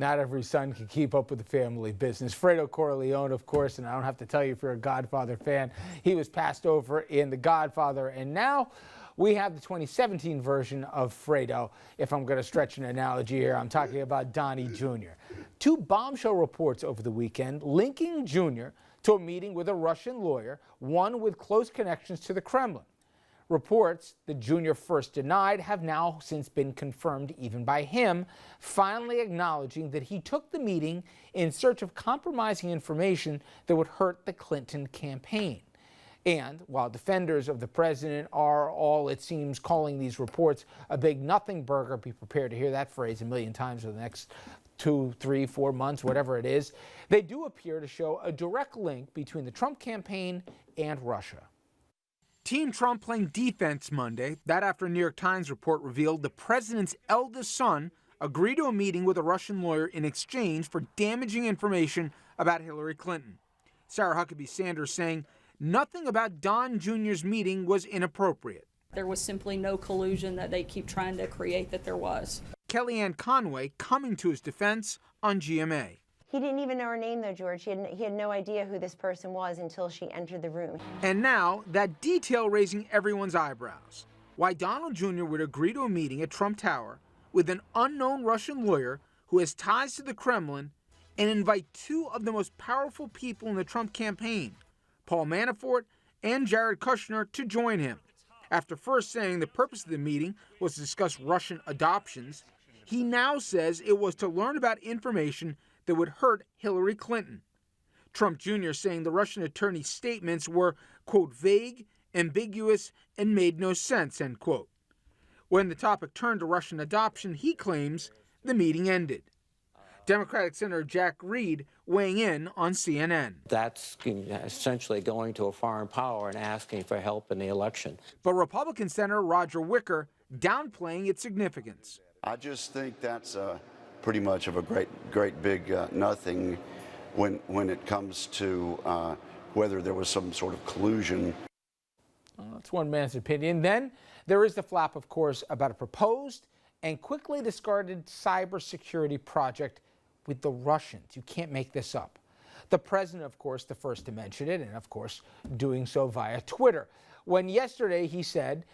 not every son can keep up with the family business. Fredo Corleone, of course, and I don't have to tell you if you're a Godfather fan, he was passed over in The Godfather, and now we have the 2017 version of Fredo. If I'm going to stretch an analogy here, I'm talking about Donnie Jr. Two bombshell reports over the weekend linking Jr. to a meeting with a Russian lawyer, one with close connections to the Kremlin. Reports that Jr. first denied have now since been confirmed even by him, finally acknowledging that he took the meeting in search of compromising information that would hurt the Clinton campaign. And while defenders of the president are all, it seems, calling these reports a big nothing burger, be prepared to hear that phrase a million times for the next 2, 3, 4 months, whatever it is, they do appear to show a direct link between the Trump campaign and Russia. Team Trump playing defense Monday. That after a New York Times report revealed the president's eldest son agreed to a meeting with a Russian lawyer in exchange for damaging information about Hillary Clinton. Sarah Huckabee Sanders saying nothing about Don Jr.'s meeting was inappropriate. There was simply no collusion that they keep trying to create that there was. Kellyanne Conway coming to his defense on GMA. He didn't even know her name, though, George. He had no idea who this person was until she entered the room. And now, that detail raising everyone's eyebrows. Why Donald Jr. would agree to a meeting at Trump Tower with an unknown Russian lawyer who has ties to the Kremlin and invite two of the most powerful people in the Trump campaign, Paul Manafort and Jared Kushner, to join him. After first saying the purpose of the meeting was to discuss Russian adoptions, he now says it was to learn about information that would hurt Hillary Clinton. Trump Jr. saying the Russian attorney's statements were, quote, vague, ambiguous, and made no sense, end quote. When the topic turned to Russian adoption, he claims the meeting ended. Democratic Senator Jack Reed weighing in on CNN. That's essentially going to a foreign power and asking for help in the election. But Republican Senator Roger Wicker downplaying its significance. I just think that's pretty much of a great big nothing when it comes to whether there was some sort of collusion. Well, that's one man's opinion. Then there is the flap, of course, about a proposed and quickly discarded cybersecurity project with the Russians. You can't make this up. The president, of course, the first to mention it, and of course, doing so via Twitter. When yesterday he said,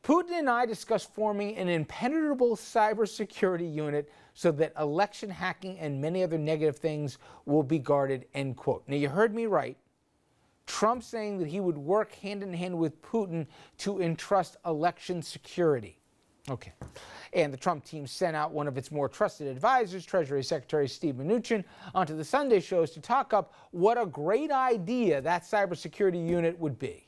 Putin and I discussed forming an impenetrable cybersecurity unit so that election hacking and many other negative things will be guarded, end quote. Now, you heard me right. Trump saying that he would work hand in hand with Putin to entrust election security. Okay. And the Trump team sent out one of its more trusted advisors, Treasury Secretary Steve Mnuchin, onto the Sunday shows to talk up what a great idea that cybersecurity unit would be.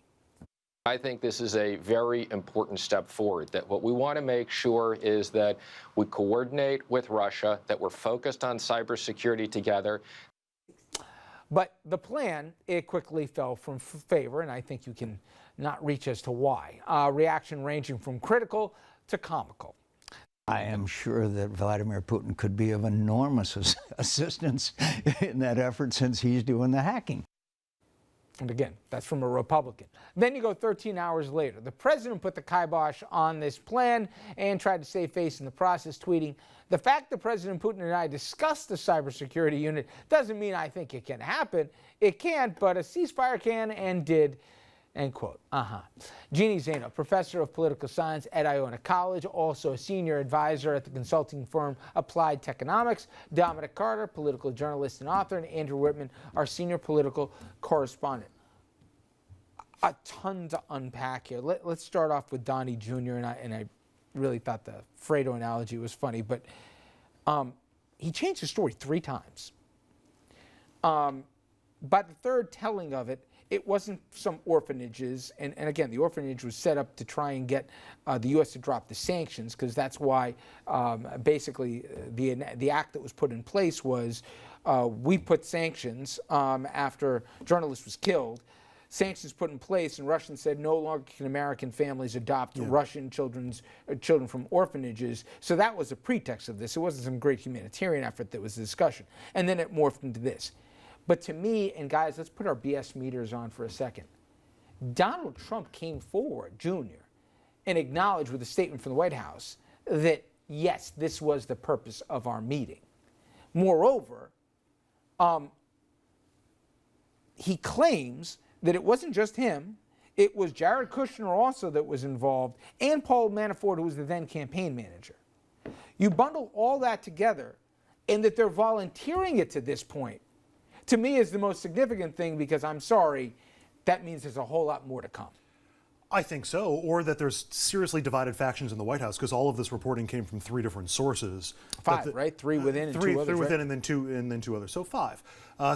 I think this is a very important step forward, that what we want to make sure is that we coordinate with Russia, that we're focused on cybersecurity together. But the plan, it quickly fell from favor, and I think you can not reach as to why. Reaction ranging from critical to comical. I am sure that Vladimir Putin could be of enormous assistance in that effort since he's doing the hacking. And again, that's from a Republican. Then you go 13 hours later. The president put the kibosh on this plan and tried to save face in the process, tweeting, "The fact that President Putin and I discussed the cybersecurity unit doesn't mean I think it can happen. It can't, but a ceasefire can and did." End quote. Jeanne Zaino, professor of political science at Iona College, also a senior advisor at the consulting firm Applied Techonomics. Dominic Carter, political journalist and author, and Andrew Whitman, our senior political correspondent. A ton to unpack here. Let's start off with Donnie Jr., and I really thought the Fredo analogy was funny, but he changed the story 3 times. By the third telling of it, it wasn't some orphanages, and again, the orphanage was set up to try and get the U.S. to drop the sanctions, because that's why basically the act that was put in place was we put sanctions after a journalist was killed. Sanctions put in place, and Russians said no longer can American families adopt Russian children from orphanages. So that was a pretext of this. It wasn't some great humanitarian effort that was the discussion. And then it morphed into this. But to me, and guys, let's put our BS meters on for a second. Donald Trump came forward, Jr., and acknowledged with a statement from the White House that, yes, this was the purpose of our meeting. Moreover, he claims that it wasn't just him, it was Jared Kushner also that was involved, and Paul Manafort, who was the then campaign manager. You bundle all that together, and that they're volunteering it to this point, to me is the most significant thing, because I'm sorry, that means there's a whole lot more to come. I think so, or that there's seriously divided factions in the White House, because all of this reporting came from 3 different sources. Five, right? 3 within and 2 others, three within, right? and then 2 others. So 5.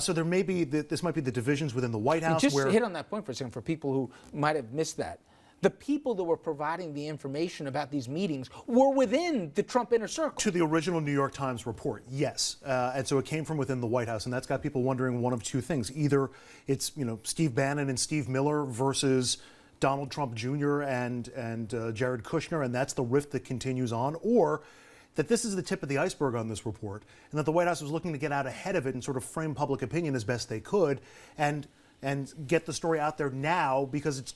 So there may be this might be the divisions within the White House. Just where hit on that point for a second for people who might have missed that. The people that were providing the information about these meetings were within the Trump inner circle. To the original New York Times report, yes. And so it came from within the White House, and that's got people wondering one of 2 things. Either it's Steve Bannon and Steve Miller versus Donald Trump Jr. and Jared Kushner, and that's the rift that continues on, or that this is the tip of the iceberg on this report, and that the White House was looking to get out ahead of it and sort of frame public opinion as best they could, and get the story out there now, because it's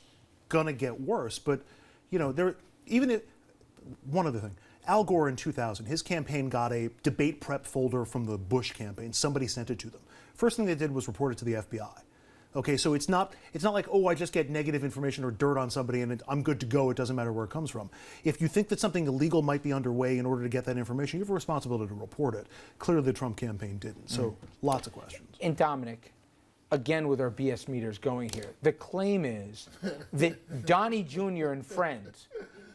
gonna get worse. But one other thing, Al Gore in 2000, his campaign got a debate prep folder from the Bush campaign. Somebody sent it to them. First thing they did was report it to the FBI. Okay, so it's not like, oh, I just get negative information or dirt on somebody and I'm good to go, it doesn't matter where it comes from. If you think that something illegal might be underway in order to get that information, you have a responsibility to report it. Clearly the Trump campaign didn't, so lots of questions. And Dominic, again with our BS meters going here, the claim is that Donnie Jr. and friends,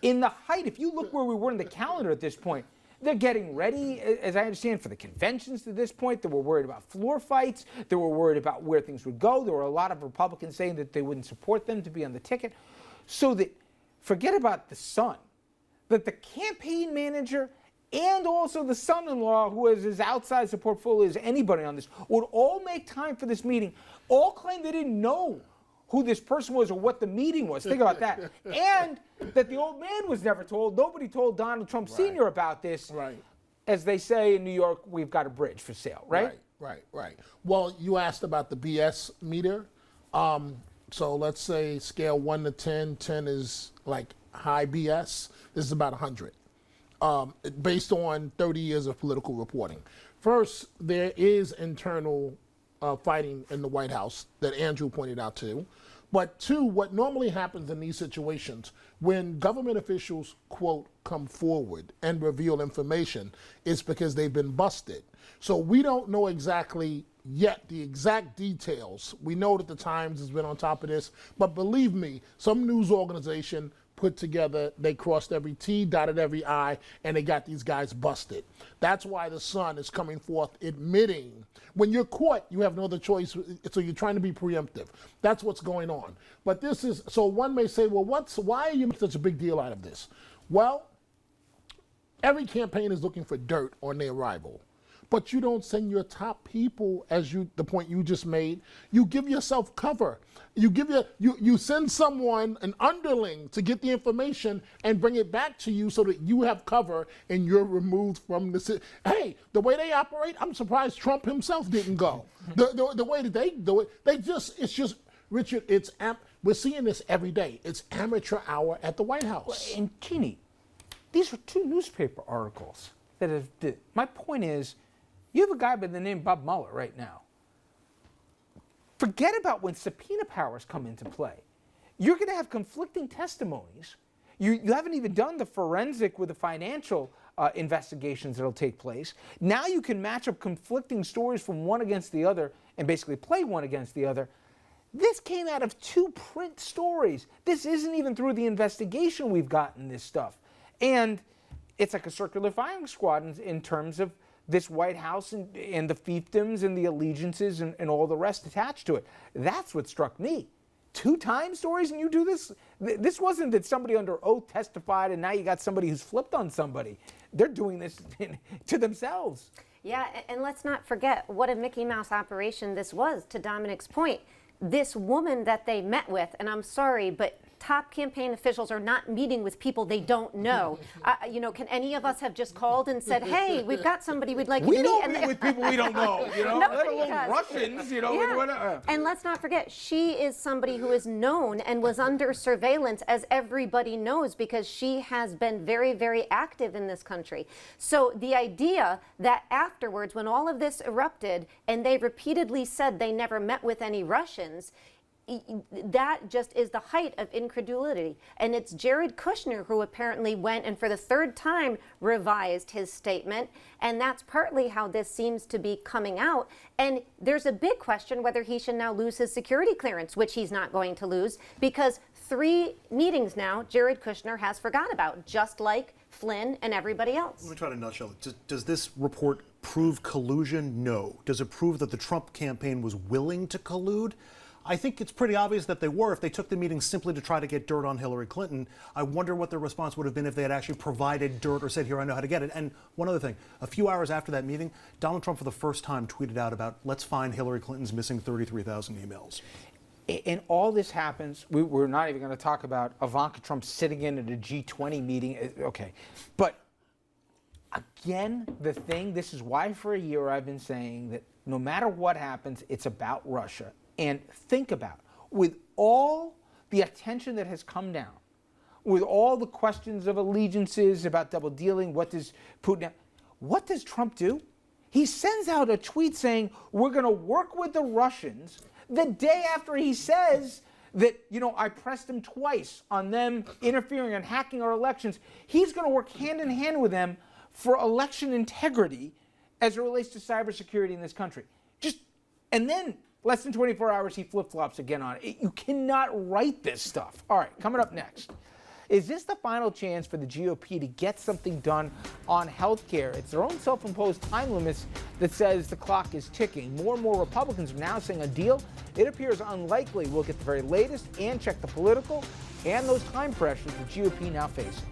in the height, if you look where we were in the calendar at this point, they're getting ready, as I understand, for the conventions to this point. They were worried about floor fights. They were worried about where things would go. There were a lot of Republicans saying that they wouldn't support them to be on the ticket. So that, forget about the son, that the campaign manager and also the son-in-law, who has as outsized a portfolio as anybody on this, would all make time for this meeting, all claim they didn't know who this person was or what the meeting was. Think about that. And that the old man was never told. Nobody told Donald Trump Sr. about this. Right. As they say in New York, we've got a bridge for sale, right? Right. Well, you asked about the BS meter. So let's say scale 1 to 10. 10 is like high BS. This is about 100. Based on 30 years of political reporting. First, there is internal fighting in the White House that Andrew pointed out too. But 2, what normally happens in these situations when government officials, quote, come forward and reveal information is because they've been busted. So we don't know exactly yet the exact details. We know that the Times has been on top of this, but believe me, some news organization put together, they crossed every T, dotted every I, and they got these guys busted. That's why the Sun is coming forth admitting, when you're caught, you have no other choice, so you're trying to be preemptive. That's what's going on. But this is, so one may say, well, why are you making such a big deal out of this? Well, every campaign is looking for dirt on their rival. But you don't send your top people, as the point you just made. You give yourself cover. You send someone, an underling, to get the information and bring it back to you so that you have cover and you're removed from the city. Hey, the way they operate, I'm surprised Trump himself didn't go. The way that they do it, it's just, Richard, we're seeing this every day. It's amateur hour at the White House. And Jeanne, these are 2 newspaper articles that have, my point is, you have a guy by the name Bob Mueller right now. Forget about when subpoena powers come into play. You're going to have conflicting testimonies. You haven't even done the forensic with the financial investigations that will take place. Now you can match up conflicting stories from one against the other and basically play one against the other. This came out of 2 print stories. This isn't even through the investigation we've gotten this stuff. And it's like a circular firing squad in terms of this White House and the fiefdoms and the allegiances and all the rest attached to it. That's what struck me. 2 time stories and you do this? This wasn't that somebody under oath testified and now you got somebody who's flipped on somebody. They're doing this to themselves. Yeah, and let's not forget what a Mickey Mouse operation this was, to Dominic's point. This woman that they met with, and I'm sorry, but top campaign officials are not meeting with people they don't know. You know, can any of us have just called and said, hey, we've got somebody we'd like you to meet? We don't meet with people we don't know, you know, let Nobody alone does. Russians, you know. Yeah. And let's not forget, she is somebody who is known and was under surveillance, as everybody knows, because she has been very, very active in this country. So the idea that afterwards, when all of this erupted and they repeatedly said they never met with any Russians, that just is the height of incredulity. And it's Jared Kushner who apparently went and for the third time revised his statement. And that's partly how this seems to be coming out. And there's a big question whether he should now lose his security clearance, which he's not going to lose, because 3 meetings now Jared Kushner has forgot about, just like Flynn and everybody else. Let me try to nutshell it. Does this report prove collusion? No. Does it prove that the Trump campaign was willing to collude? I think it's pretty obvious that they were. If they took the meeting simply to try to get dirt on Hillary Clinton, I wonder what their response would have been if they had actually provided dirt or said, here, I know how to get it. And one other thing, a few hours after that meeting, Donald Trump for the first time tweeted out about, let's find Hillary Clinton's missing 33,000 emails. And all this happens, we're not even going to talk about Ivanka Trump sitting in at a G20 meeting. Okay. But again, this is why for a year I've been saying that no matter what happens, it's about Russia. And think about, with all the attention that has come down, with all the questions of allegiances about double dealing, what does Trump do? He sends out a tweet saying, we're going to work with the Russians the day after he says that, you know, I pressed him twice on them interfering and hacking our elections. He's going to work hand in hand with them for election integrity as it relates to cybersecurity in this country. And then less than 24 hours, he flip-flops again on it. You cannot write this stuff. All right, coming up next. Is this the final chance for the GOP to get something done on health care? It's their own self-imposed time limits that says the clock is ticking. More and more Republicans are now saying a deal, it appears unlikely. We'll get the very latest and check the political and those time pressures the GOP now facing.